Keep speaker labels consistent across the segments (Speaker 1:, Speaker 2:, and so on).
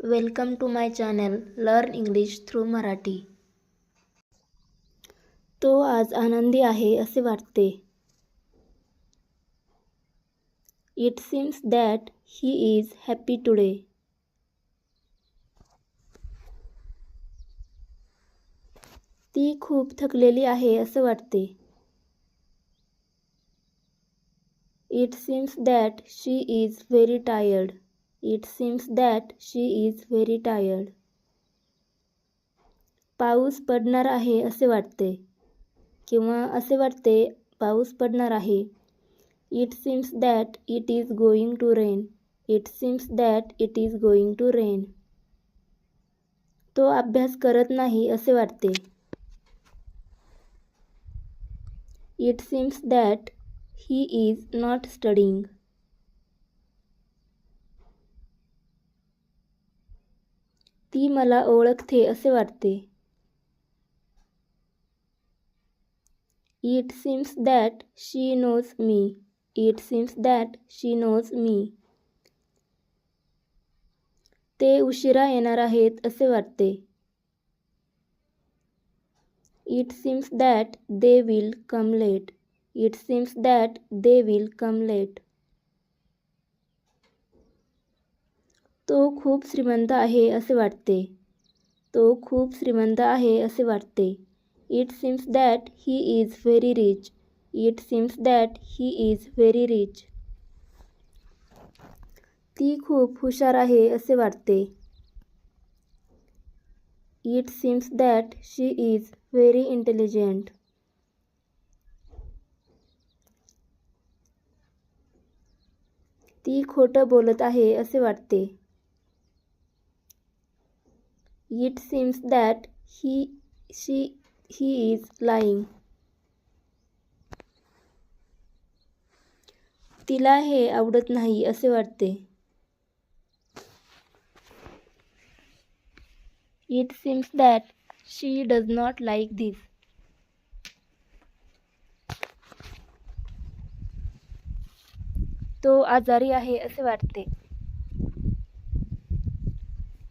Speaker 1: Welcome to my channel learn English through Marathi. तो आज आनंदी आहे असे वाटते. It seems that he is happy today. ती खूप थकलेली आहे असे वाटते. It seems that she is very tired. It seems that she is very tired. पाऊस पडणार आहे असे वाटते किंवा असे वाटते पाऊस पडणार आहे. It seems that it is going to rain. It seems that it is going to rain. तो अभ्यास करत नाही असे वाटते. It seems that he is not studying. ती मला ओळखते असे वाटते. It seems that she knows me. It seems that she knows me. ते उशिरा येणार आहेत असे वाटते. It seems that they will come late. It seems that they will come late. तो खूप श्रीमंत आहे असे वाटते. तो खूप श्रीमंत आहे असे वाटते. It seems that he is very rich. It seems that he is very rich. ती खूप हुशार आहे असे वाटते. It seems that she is very intelligent. ती खोटं बोलत आहे असे वाटते. It seems that he is lying. तिला हे आवडत नाही असे वाटते. It seems that she does not like this. तो आजारी आहे असे वाटते.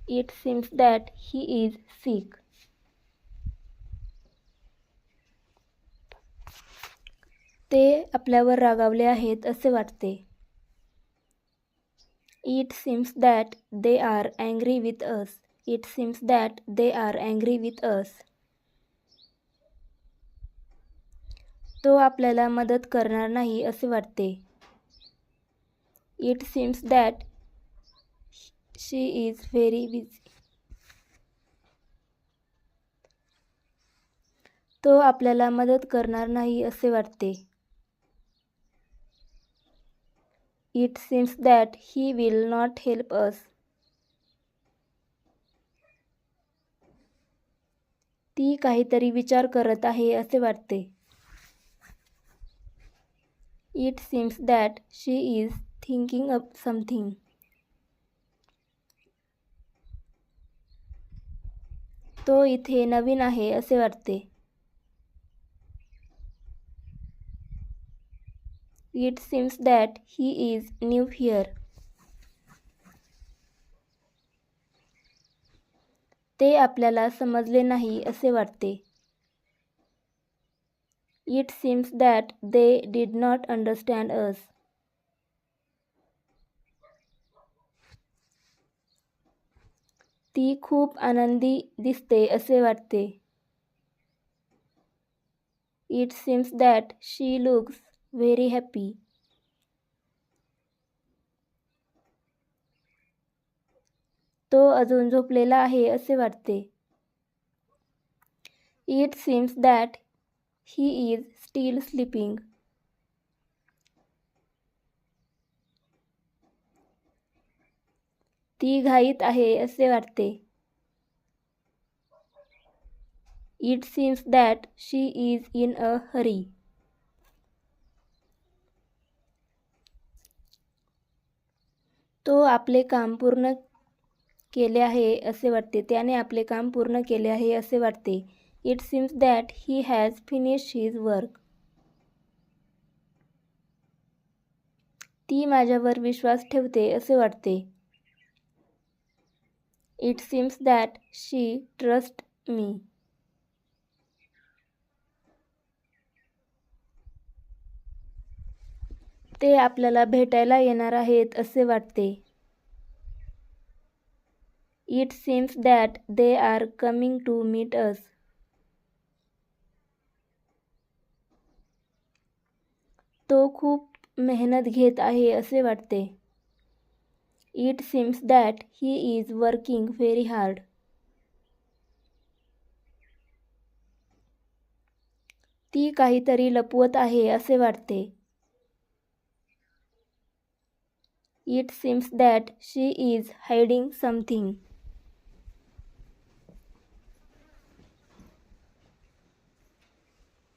Speaker 1: It seems that he is sick. ते आपल्यावर रागावले आहेत असे वाटते. It seems that they are angry with us. It seems that they are angry with us. तो आपल्याला मदत करणार नाही असे वाटते. It seems that she is very busy. तो आपल्याला मदत करणार नाही असे वाटते. It seems that he will not help us. ती काहीतरी विचार करत आहे असे वाटते. It seems that she is thinking up something. तो इथे नवीन आहे असे वाटते. It seems that he is new here. ते आपल्याला समजले नाही असे वाटते. It seems that they did not understand us. ती खूप आनंदी दिसते असे वाटते. It seems that she looks very happy. तो अजून झोपलेला आहे असे वाटते. It seems that he is still sleeping. ती घाईत आहे असे वाटते. It seems that she is in a hurry. तो आपले काम पूर्ण केले आहे असे वाटते. त्याने आपले काम पूर्ण केले आहे असे वाटते. It seems that he has finished his work. ती माझ्यावर विश्वास ठेवते असे वाटते. It seems that she trusts me. ते आपल्याला भेटायला येणार आहेत असे वाटते. It seems that they are coming to meet us. तो खूप मेहनत घेत आहे असे वाटते. It seems that he is working very hard. ती काहीतरी लपवत आहे असे वाटते. It seems that she is hiding something.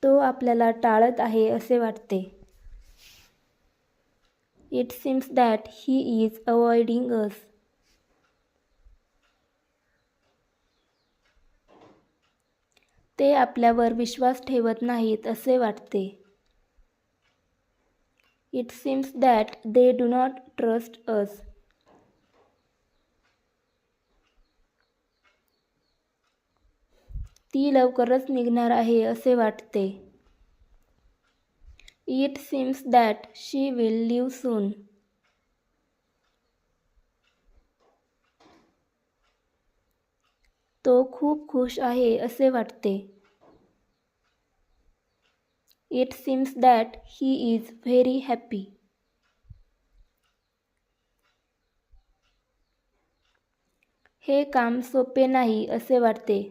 Speaker 1: तो आपल्याला टाळत आहे असे वाटते. It seems that he is avoiding us. ते आपल्यावर विश्वास ठेवत नाहीत असे वाटते. It seems that they do not trust us. ती लवकरच निघणार आहे असे वाटते. It seems that she will leave soon. तो खूप खुश आहे असे वाटते. It seems that he is very happy. हे काम सोपे नाही असे वाटते.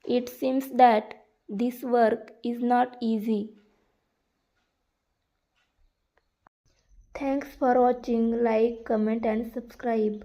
Speaker 1: It seems that this work is not easy. Thanks for watching. Like, comment and subscribe.